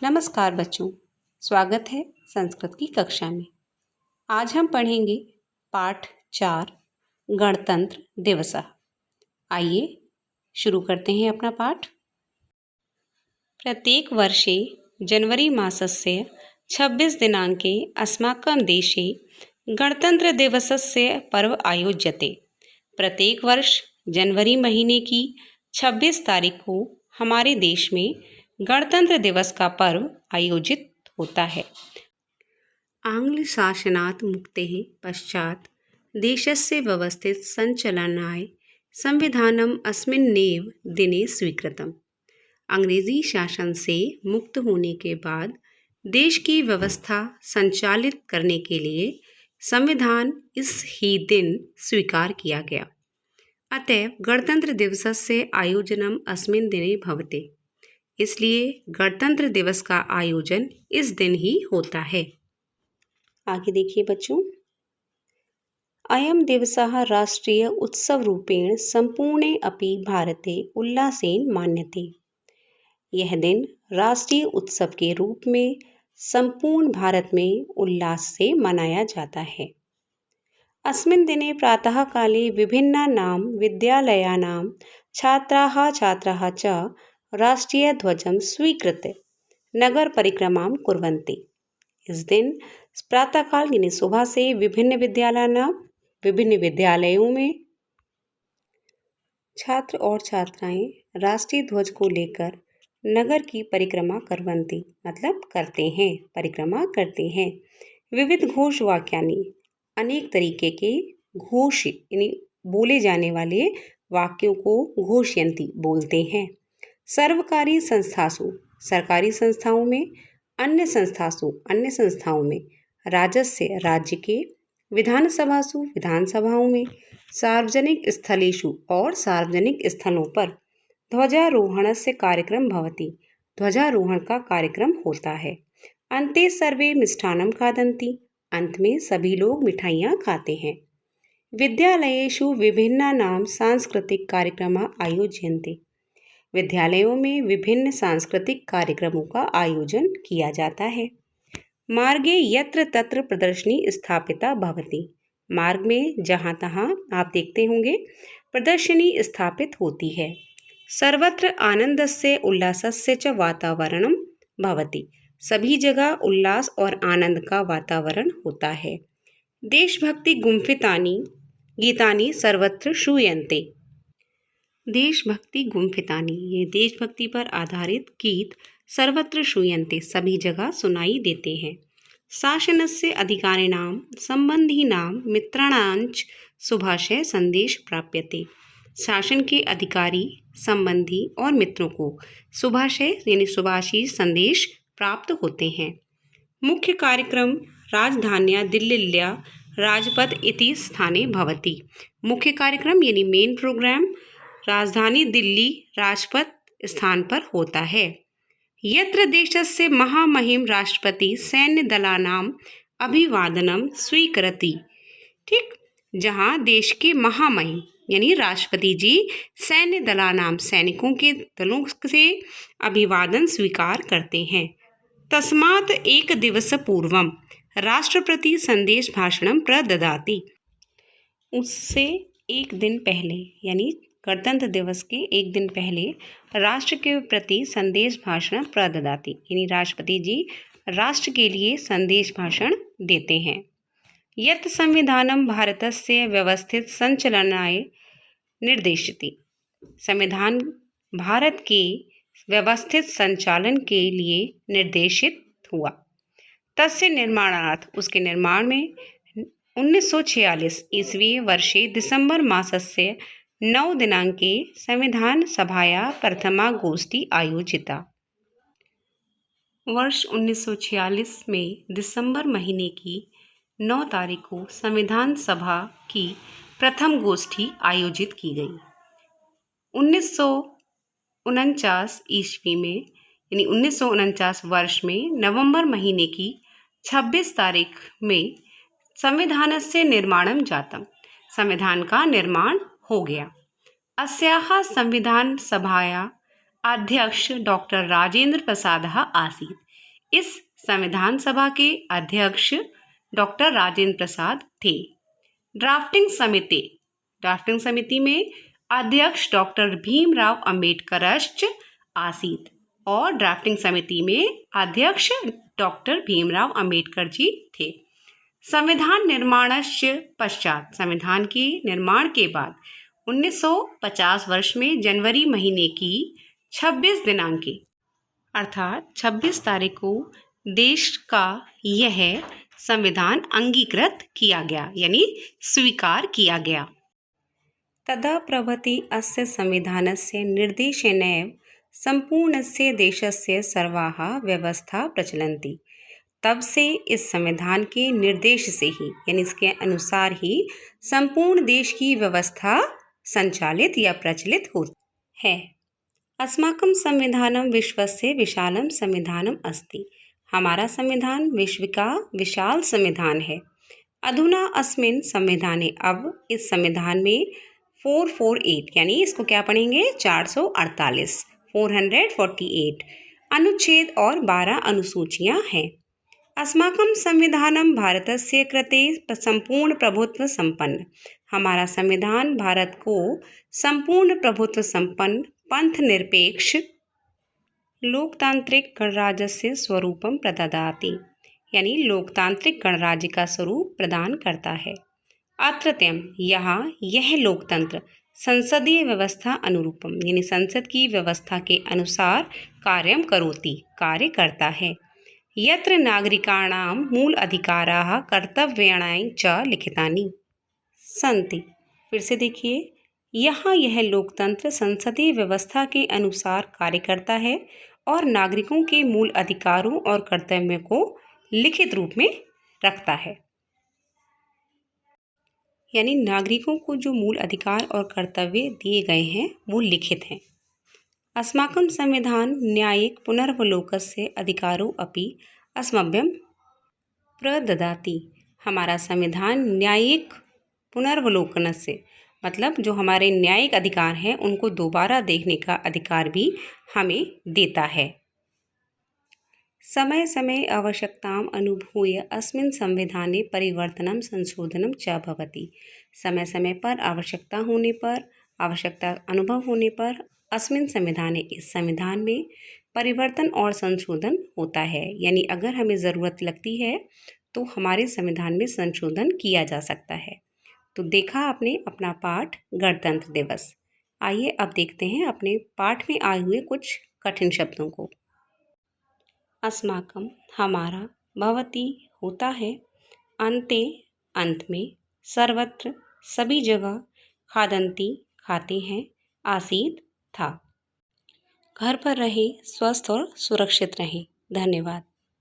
नमस्कार बच्चों, स्वागत है संस्कृत की कक्षा में। आज हम पढ़ेंगे पाठ 4 गणतंत्र दिवस। आइए शुरू करते हैं अपना पाठ। प्रत्येक वर्षे जनवरी मासस्य 26 दिनाङ्के अस्माकं देशे गणतन्त्रदिवसस्य पर्व आयोज्यते। प्रत्येक वर्ष जनवरी महीने की 26 तारीख को हमारे देश में गणतंत्र दिवस का पर्व आयोजित होता है। आंग्ल शासनात् मुक्तेः पश्चात् देशस्य व्यवस्थित संचलनाय संविधानम् अस्मिन्नेव दिने स्वीकृतम्। अंग्रेजी शासन से मुक्त होने के बाद देश की व्यवस्था संचालित करने के लिए संविधान इस ही दिन स्वीकार किया गया। अतएव गणतंत्र दिवसस्य आयोजनम् अस्मिन् दिने भवति। इसलिए गणतंत्र दिवस का आयोजन इस दिन ही होता है। आगे देखिए बच्चों, अयं दिवसः राष्ट्रीय उत्सव रूपेण संपूर्णे अपि भारते उल्लासेन मान्यते। यह दिन राष्ट्रीय उत्सव के रूप में संपूर्ण भारत में उल्लास से मनाया जाता है। अस्मिन् दिने प्रातः काले विभिन्नानां विद्यालयानां छात्राः च राष्ट्रीय ध्वजं स्वीकृत्य नगर परिक्रमां कुर्वन्ति। इस दिन प्रातःकाल यानी सुबह से विभिन्न विद्यालयों में छात्र और छात्राएं राष्ट्रीय ध्वज को लेकर नगर की परिक्रमा करवन्ति मतलब करते हैं, परिक्रमा करते हैं। विविध घोष वाक्यानि अनेक तरीके के घोष यानी बोले जाने वाले वाक्यों को घोषयन्ति बोलते हैं। सर्वकारी संस्थासु सरकारी संस्थाओं में, अन्य संस्थाओं में, राजस्य राज्य के, विधानसभासु विधानसभाओं में, सार्वजनिक स्थलेषु और सार्वजनिक स्थलों पर ध्वजारोहणस्य कार्यक्रम भवति। ध्वजारोहण का कार्यक्रम होता है। अन्ते सर्वे मिष्ठान्नं खादन्ति। अंत में सभी लोग मिठाइयाँ खाते हैं। विद्यालयेषु विभिन्नानां सांस्कृतिक कार्यक्रमाः आयोज्यन्ते। विद्यालयों में विभिन्न सांस्कृतिक कार्यक्रमों का आयोजन किया जाता है। मार्गे यत्र तत्र प्रदर्शनी स्थापिता भवति। मार्ग में जहाँ तहाँ आप देखते होंगे प्रदर्शनी स्थापित होती है। सर्वत्र आनंदस्य उल्लासस्य च वातावरणं भवति। सभी जगह उल्लास और आनंद का वातावरण होता है। देशभक्ति गुम्फितानि गीतानि सर्वत्र श्रूयन्ते। देशभक्ति गुम्फितानि ये देशभक्ति पर आधारित गीत सर्वत्र श्रूयन्ते सभी जगह सुनाई देते हैं। शासनस्य अधिकारिणां संबंधिनां मित्राणांच शुभाशय संदेश प्राप्यते। शासन के अधिकारी, संबंधी और मित्रों को शुभाशय यानी शुभाशीष संदेश प्राप्त होते हैं। मुख्य कार्यक्रम राजधान्या दिल्ल्या राजपथ इति स्थाने भवति। मुख्य कार्यक्रम यानी मेन प्रोग्राम राजधानी दिल्ली राजपथ स्थान पर होता है। यत्र देशस्य महामहिम राष्ट्रपति सैन्य दलानाम अभिवादनम स्वीकरोति। ठीक, जहाँ देश के महामहिम यानी राष्ट्रपति जी सैन्य दलानाम सैनिकों के दलों से अभिवादन स्वीकार करते हैं। तस्मात् एक दिवस पूर्वम राष्ट्रपति संदेश भाषणम प्रददाति। उससे एक दिन पहले यानी गणतंत्र दिवस के एक दिन पहले राष्ट्र के प्रति संदेश भाषण प्रददाति यानी राष्ट्रपति जी राष्ट्र के लिए संदेश भाषण देते हैं। यत् संविधानम भारतस्य व्यवस्थित संचलनाय निर्देशति। संविधान भारत के व्यवस्थित संचालन के लिए निर्देशित हुआ। तस्य निर्माणार्थ उसके निर्माण में 1946 ईस्वी वर्षे दिसंबर मासस्य 9 दिनांके संविधान सभाया प्रथमा गोष्ठी आयोजिता। वर्ष 1946 में दिसंबर महीने की 9 तारीख को संविधान सभा की प्रथम गोष्ठी आयोजित की गई। 1949 ईस्वी में यानी 1949 वर्ष में नवंबर महीने की 26 तारीख में संविधानस्य निर्माणं जातम्। संविधान का निर्माण हो गया। अस्याः संविधान सभाया अध्यक्ष डॉक्टर राजेंद्र प्रसादः आसीत्। इस संविधान सभा के अध्यक्ष डॉक्टर राजेंद्र प्रसाद थे। ड्राफ्टिंग समिति में अध्यक्ष डॉक्टर भीमराव अंबेडकर आसीत और ड्राफ्टिंग समिति में अध्यक्ष डॉक्टर भीमराव अंबेडकर जी थे। संविधान निर्माणस्य पश्चात, संविधान के निर्माण के बाद 1950 वर्ष में जनवरी महीने की 26 दिनांकी अर्थात 26 तारीख को देश का यह संविधान अंगीकृत किया गया, यानी स्वीकार किया गया। तदा प्रभृति अस्य संविधानस्य निर्देशेनैव सम्पूर्णस्य देशस्य सर्वाः व्यवस्था प्रचलन्ति। तब से इस संविधान के निर्देश से ही, यानी इसके अनुसार ही संपूर्ण देश की व्यवस्था संचालित या प्रचलित होती है। अस्माकं संविधानं विश्वस्य विशालं संविधानम् अस्ति। हमारा संविधान विश्व का विशाल संविधान है। अधुना अस्मिन् संविधाने, अब इस संविधान में 448, यानी इसको क्या पढ़ेंगे 448 अनुच्छेद और 12 अनुसूचियां हैं। अस्माकं संविधानं भारतस्य कृते संपूर्ण प्रभुत्व संपन्न। हमारा संविधान भारत को संपूर्ण प्रभुत्व संपन्न, पंथ निरपेक्ष, लोकतांत्रिक गणराज्यस्य स्वरूपं प्रददाति, यानी लोकतांत्रिक गणराज्य का स्वरूप प्रदान करता है। अत्रत्यम, यहाँ यह लोकतंत्र संसदीय व्यवस्था अनुरूपम, यानी संसद की व्यवस्था के अनुसार कार्यम करोति, कार्य करता है। यत्र नागरिकाणां मूल अधिकाराः कर्तव्यानि च लिखितानि सन्ति। फिर से देखिए, यहाँ यह लोकतंत्र संसदीय व्यवस्था के अनुसार कार्य करता है और नागरिकों के मूल अधिकारों और कर्तव्यों को लिखित रूप में रखता है, यानी नागरिकों को जो मूल अधिकार और कर्तव्य दिए गए हैं वो लिखित हैं। अस्माकं संविधान न्यायिक पुनर्वलोकस्य अधिकारो अपि अस्मभ्यं प्रददाति। हमारा संविधान न्यायिक पुनर्वलोकन से, मतलब जो हमारे न्यायिक अधिकार हैं उनको दोबारा देखने का अधिकार भी हमें देता है। समय समय आवश्यकताम् अनुभूय अस्मिन् संविधाने परिवर्तनं संशोधनं च भवति। समय समय पर आवश्यकता होने पर, आवश्यकता अनुभव होने पर अस्मिन् संविधाने, इस संविधान में परिवर्तन और संशोधन होता है, यानी अगर हमें ज़रूरत लगती है तो हमारे संविधान में संशोधन किया जा सकता है। तो देखा आपने अपना पाठ गणतंत्र दिवस। आइए अब देखते हैं अपने पाठ में आए हुए कुछ कठिन शब्दों को। अस्माकं हमारा, भवति होता है, अन्ते अंत में, सर्वत्र सभी जगह, खादन्ति खाते हैं, आसीत था। घर पर रहें, स्वस्थ और सुरक्षित रहें। धन्यवाद।